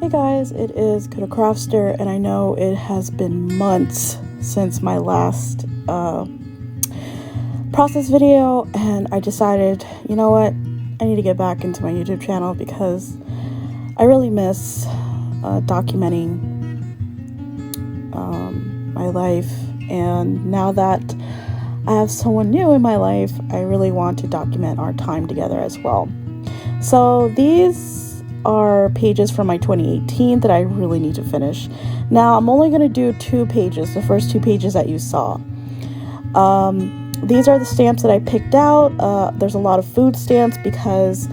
Hey guys, it is Coda Craftster, and I know it has been months since my last process video, and I decided, you know what, I need to get back into my YouTube channel because I really miss documenting my life, and now that I have someone new in my life, I really want to document our time together as well. So these are pages from my 2018 that I really need to finish. Now I'm only going to do 2 pages, the first 2 pages that you saw. These are the stamps that I picked out. There's a lot of food stamps because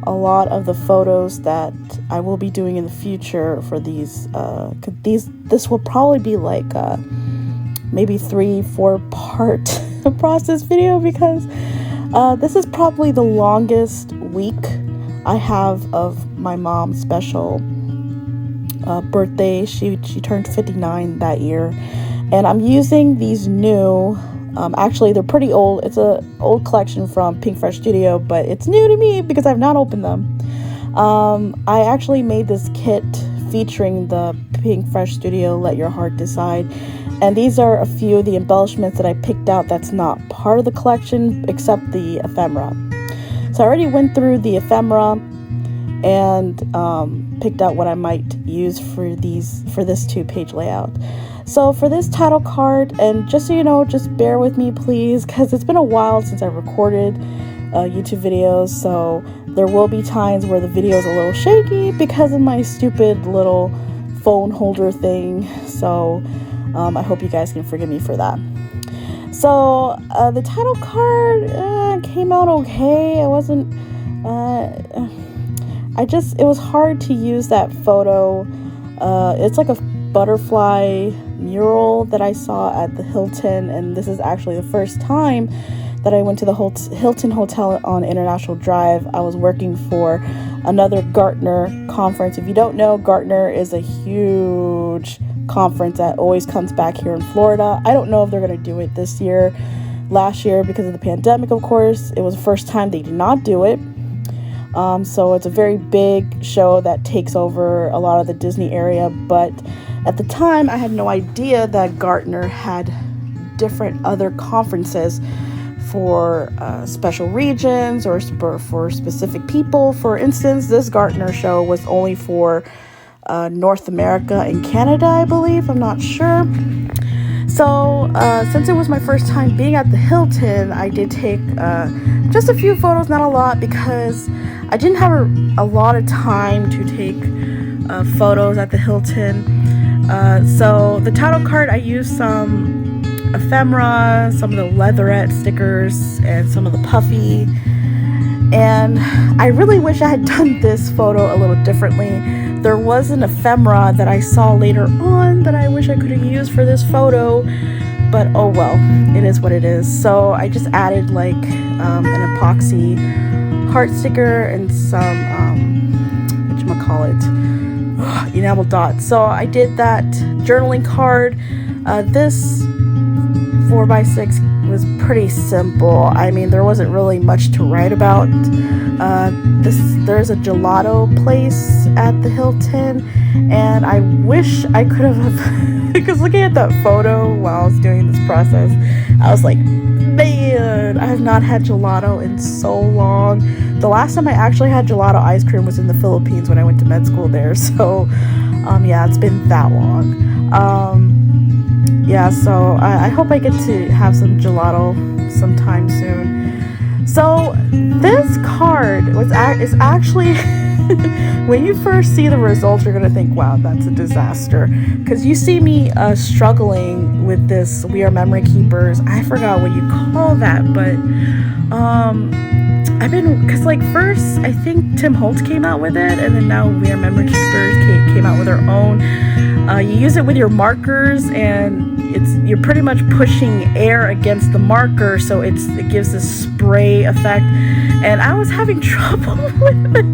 a lot of the photos that I will be doing in the future for these, this will probably be like maybe 3-4 part process video because this is probably the longest week I have of my mom's special birthday. She turned 59 that year, and I'm using these new, actually they're pretty old. It's an old collection from Pink Fresh Studio, but it's new to me because I've not opened them. I actually made this kit featuring the Pink Fresh Studio Let Your Heart Decide, and these are a few of the embellishments that I picked out that's not part of the collection except the ephemera. So I already went through the ephemera and picked out what I might use for this 2-page layout. So for this title card, and just so you know, just bear with me please, because it's been a while since I recorded YouTube videos, so there will be times where the video is a little shaky because of my stupid little phone holder thing. So I hope you guys can forgive me for that. So the title card came out okay. It wasn't, it was hard to use that photo. It's like a butterfly mural that I saw at the Hilton, and this is actually the first time that I went to the Hilton Hotel on International Drive. I was working for another Gartner conference. If you don't know, Gartner is a huge conference that always comes back here in Florida. I don't know if they're going to do it this year. Last year, because of the pandemic, of course, it was the first time they did not do it. So it's a very big show that takes over a lot of the Disney area, but at the time I had no idea that Gartner had different other conferences for special regions or for specific people. For instance, this Gartner show was only for North America and Canada, I believe. I'm not sure. So since it was my first time being at the Hilton, I did take just a few photos, not a lot, because I didn't have a lot of time to take photos at the Hilton. So the title card, I used some ephemera, some of the leatherette stickers, and some of the puffy. And I really wish I had done this photo a little differently. There was an ephemera that I saw later on that I wish I could have used for this photo, but oh well, it is what it is. So I just added like an epoxy heart sticker and some whatchamacallit, enamel dots. So I did that journaling card. This 4x6 was pretty simple. I mean, there wasn't really much to write about. There's a gelato place at the Hilton, and I wish I could have, because looking at that photo while I was doing this process, I was like, man, I have not had gelato in so long. The last time I actually had gelato ice cream was in the Philippines when I went to med school there. So yeah, it's been that long. Yeah, so I hope I get to have some gelato sometime soon. So this card is actually when you first see the results, you're gonna think, wow, that's a disaster, because you see me struggling with this We Are Memory Keepers. I forgot what you call that, but because like first I think Tim Holtz came out with it, and then now We Are Memory Keepers came out with their own. You use it with your markers, and you're pretty much pushing air against the marker, so it gives this spray effect. And I was having trouble with it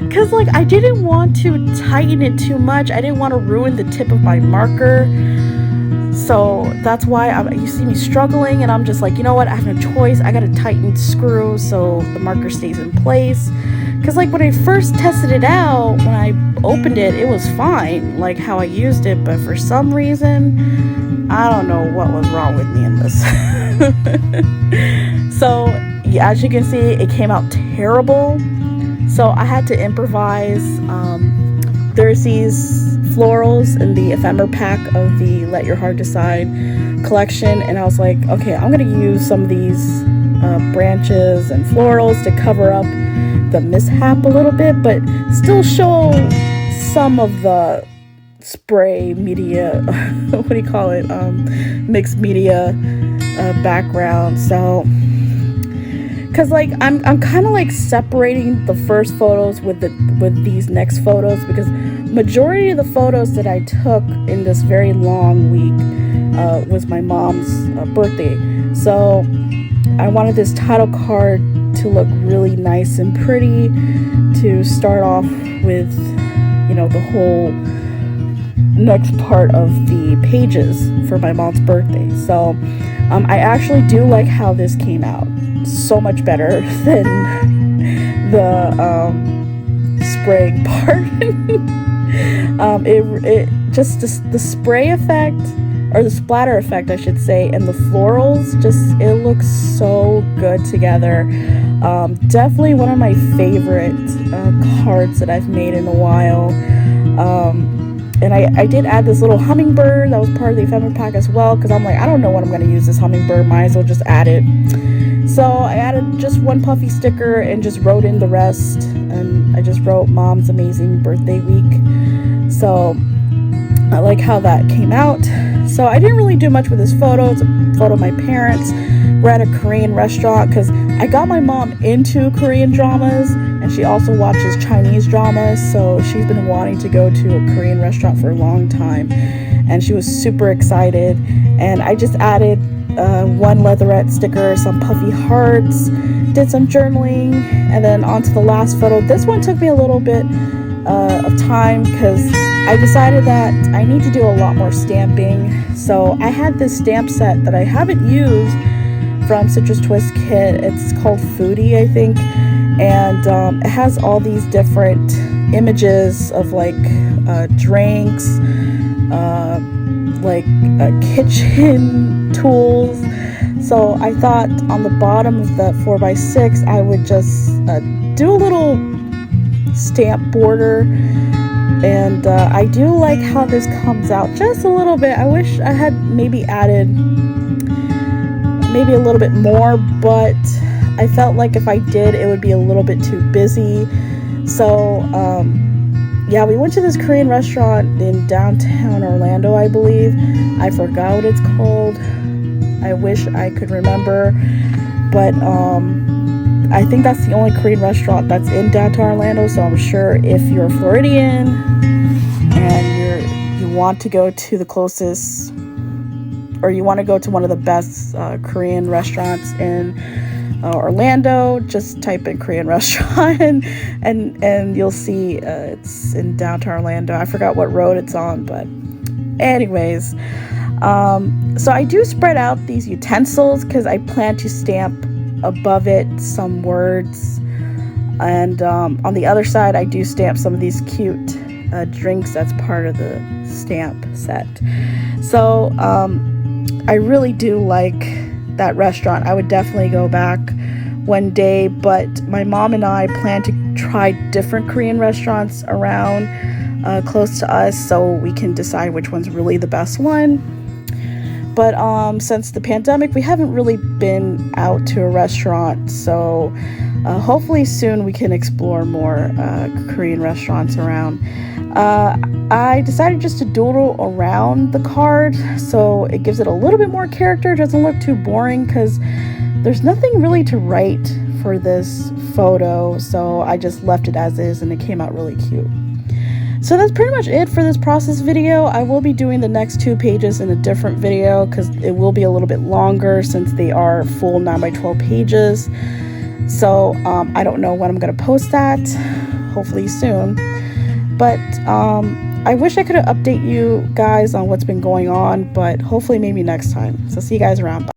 because like I didn't want to tighten it too much. I didn't want to ruin the tip of my marker. So that's why you see me struggling, and I'm just like, you know what, I have no choice. I gotta tighten screw so the marker stays in place, Because like when I first tested it out, when I opened it, it was fine, like how I used it, but for some reason, I don't know what was wrong with me in this. So yeah, as you can see, it came out terrible. So I had to improvise. There's these florals in the ephemera pack of the Let Your Heart Decide collection, and I was like, okay, I'm gonna use some of these branches and florals to cover up the mishap a little bit, but still show some of the spray media what do you call it, mixed media background. So because like I'm kind of like separating the first photos with these next photos, because majority of the photos that I took in this very long week was my mom's birthday. So I wanted this title card to look really nice and pretty to start off with, you know, the whole next part of the pages for my mom's birthday. So I actually do like how this came out. So much better than the spraying part. It just the spray effect, or the splatter effect I should say, and the florals, just it looks so good together. Definitely one of my favorite cards that I've made in a while. And I did add this little hummingbird that was part of the ephemera pack as well, because I'm like, I don't know when I'm going to use this hummingbird, might as well just add it. So I added just one puffy sticker and just wrote in the rest, and I just wrote Mom's Amazing Birthday Week. So I like how that came out. So I didn't really do much with this photo. It's a photo of my parents. We're at a Korean restaurant because I got my mom into Korean dramas, and she also watches Chinese dramas, so she's been wanting to go to a Korean restaurant for a long time, and she was super excited. And I just added one leatherette sticker, some puffy hearts, did some journaling, and then onto the last photo. This one took me a little bit of time because I decided that I need to do a lot more stamping. So I had this stamp set that I haven't used from Citrus Twist Kit. It's called Foodie, I think, and it has all these different images of like drinks, like kitchen tools. So I thought on the bottom of the 4x6 I would just do a little stamp border, and I do like how this comes out just a little bit. I wish I had maybe added maybe a little bit more, but I felt like if I did, it would be a little bit too busy. So yeah, we went to this Korean restaurant in downtown Orlando, I believe. I forgot what it's called. I wish I could remember, but I think that's the only Korean restaurant that's in downtown Orlando. So I'm sure if you're a Floridian and you want to go to the closest, or you want to go to one of the best Korean restaurants in Orlando, just type in Korean restaurant and you'll see it's in downtown Orlando. I forgot what road it's on, but anyways, so I do spread out these utensils because I plan to stamp above it some words, and on the other side I do stamp some of these cute drinks that's part of the stamp set. So I really do like that restaurant. I would definitely go back one day, but my mom and I plan to try different Korean restaurants around close to us, so we can decide which one's really the best one. But since the pandemic, we haven't really been out to a restaurant, so hopefully soon we can explore more Korean restaurants around. I decided just to doodle around the card so it gives it a little bit more character. It doesn't look too boring because there's nothing really to write for this photo, so I just left it as is and it came out really cute. So that's pretty much it for this process video. I will be doing the next 2 pages in a different video because it will be a little bit longer since they are full 9x12 pages. So I don't know when I'm going to post that, hopefully soon. But I wish I could update you guys on what's been going on, but hopefully maybe next time. So see you guys around. Bye.